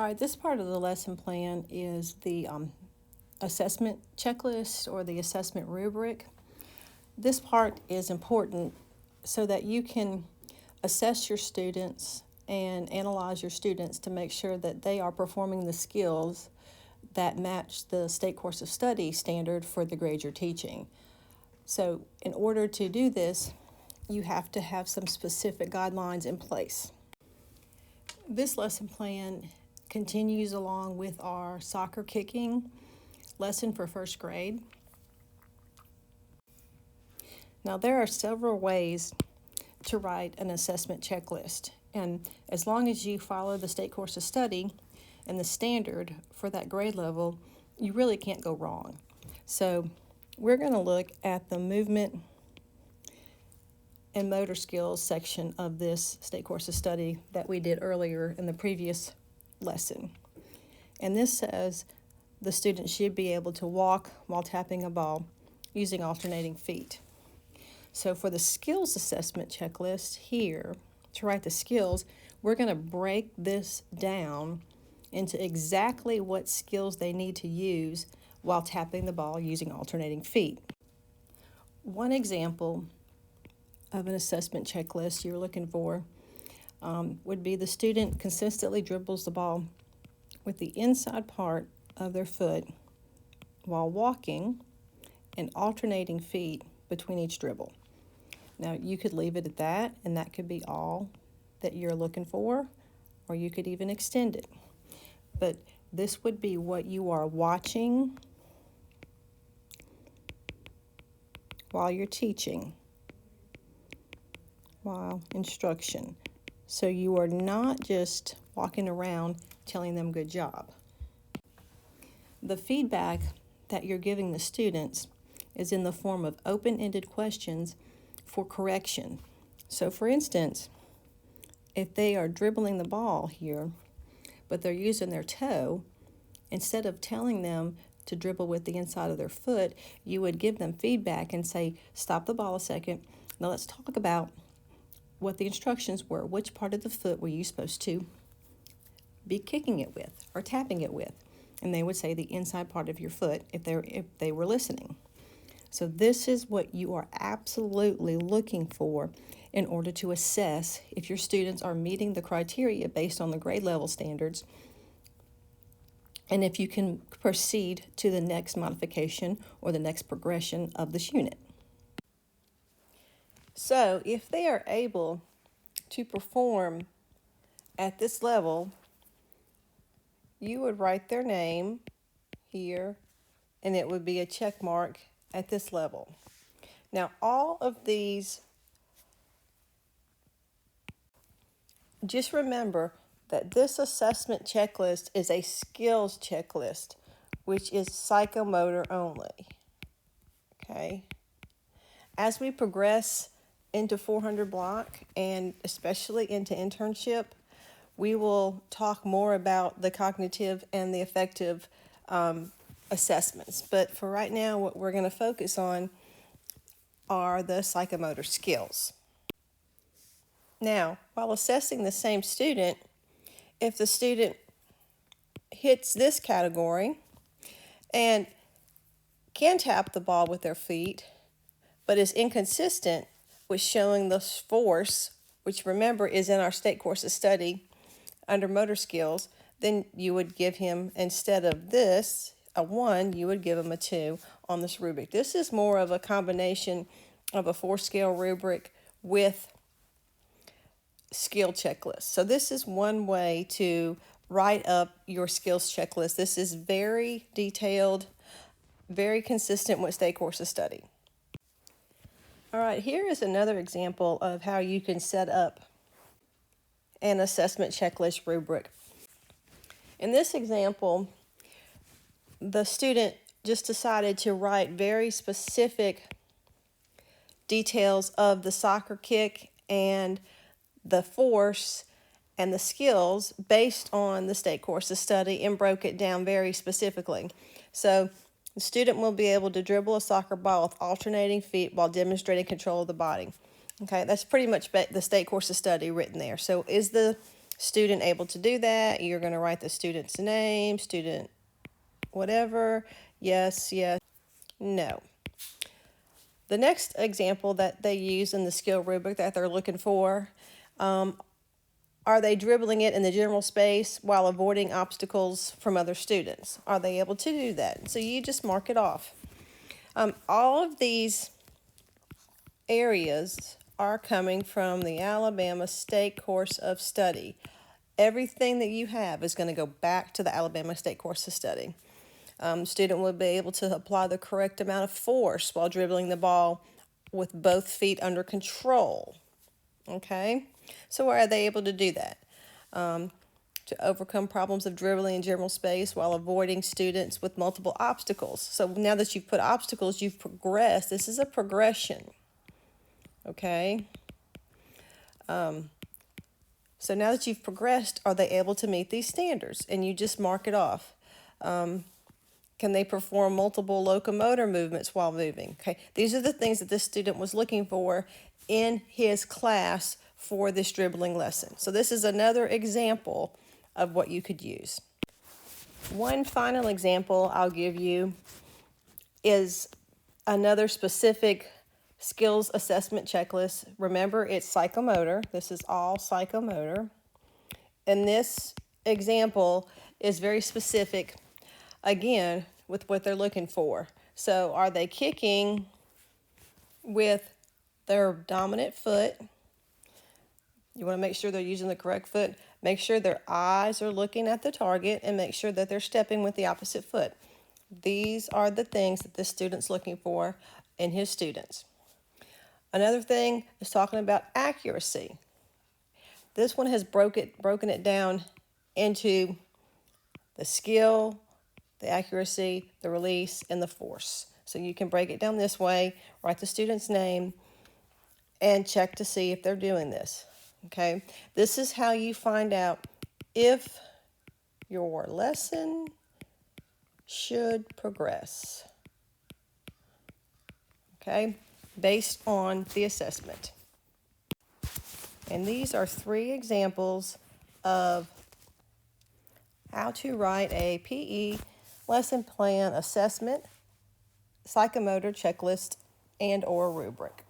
All right, this part of the lesson plan is the assessment checklist or the assessment rubric. This part is important so that you can assess your students and analyze your students to make sure that they are performing the skills that match the state course of study standard for the grade you're teaching. So in order to do this, you have to have some specific guidelines in place. This lesson plan continues along with our soccer kicking lesson for first grade. Now, there are several ways to write an assessment checklist, and as long as you follow the state course of study and the standard for that grade level, you really can't go wrong. So we're going to look at the movement and motor skills section of this state course of study that we did earlier in the previous lesson. And this says the student should be able to walk while tapping a ball using alternating feet. So for the skills assessment checklist here, to write the skills, we're going to break this down into exactly what skills they need to use while tapping the ball using alternating feet. One example of an assessment checklist you're looking for would be the student consistently dribbles the ball with the inside part of their foot while walking and alternating feet between each dribble. Now, you could leave it at that, and that could be all that you're looking for, or you could even extend it. But this would be what you are watching while you're teaching, while instruction. So you are not just walking around telling them good job. The feedback that you're giving the students is in the form of open-ended questions for correction. So for instance, if they are dribbling the ball here, but they're using their toe, instead of telling them to dribble with the inside of their foot, you would give them feedback and say, stop the ball a second. Now let's talk about what the instructions were. Which part of the foot were you supposed to be kicking it with or tapping it with? And they would say the inside part of your foot if they were listening. So this is what you are absolutely looking for in order to assess if your students are meeting the criteria based on the grade level standards, and if you can proceed to the next modification or the next progression of this unit. So if they are able to perform at this level, you would write their name here, and it would be a check mark at this level. Now, all of these, just remember that this assessment checklist is a skills checklist, which is psychomotor only. Okay? As we progress into 400 block and especially into internship, we will talk more about the cognitive and the affective assessments. But for right now, what we're going to focus on are the psychomotor skills. Now, while assessing the same student, if the student hits this category and can tap the ball with their feet, but is inconsistent with showing the force, which remember is in our state course of study under motor skills, then you would give him, instead of this, a 1, you would give him a 2 on this rubric. This is more of a combination of a 4-scale rubric with skill checklist. So this is one way to write up your skills checklist. This is very detailed, very consistent with state course of study. All right, here is another example of how you can set up an assessment checklist rubric. In this example, the student just decided to write very specific details of the soccer kick and the force and the skills based on the state course of study and broke it down very specifically. So the student will be able to dribble a soccer ball with alternating feet while demonstrating control of the body. Okay, that's pretty much the state course of study written there. So is the student able to do that, you're going to write the student's name, student whatever, yes, yes, no. The next example that they use in the skill rubric that they're looking for, are they dribbling it in the general space while avoiding obstacles from other students? Are they able to do that? So you just mark it off. All of these areas are coming from the Alabama State Course of Study. Everything that you have is going to go back to the Alabama State Course of Study. Student will be able to apply the correct amount of force while dribbling the ball with both feet under control. Okay, so are they able to do that? To overcome problems of dribbling in general space while avoiding students with multiple obstacles. So now that you've put obstacles, you've progressed. This is a progression. Okay. So now that you've progressed, are they able to meet these standards? And you just mark it off. Can they perform multiple locomotor movements while moving? Okay, these are the things that this student was looking for in his class for this dribbling lesson. So this is another example of what you could use. One final example I'll give you is another specific skills assessment checklist. Remember, it's psychomotor. This is all psychomotor. And this example is very specific, again, with what they're looking for. So are they kicking with their dominant foot? You want to make sure they're using the correct foot. Make sure their eyes are looking at the target, and make sure that they're stepping with the opposite foot. These are the things that this student's looking for in his students. Another thing is talking about accuracy. This one has broken it down into the skill, the accuracy, the release, and the force. So you can break it down this way, write the student's name, and check to see if they're doing this. Okay, this is how you find out if your lesson should progress. Okay, based on the assessment. And these are 3 examples of how to write a PE lesson plan assessment, psychomotor checklist, and/or rubric.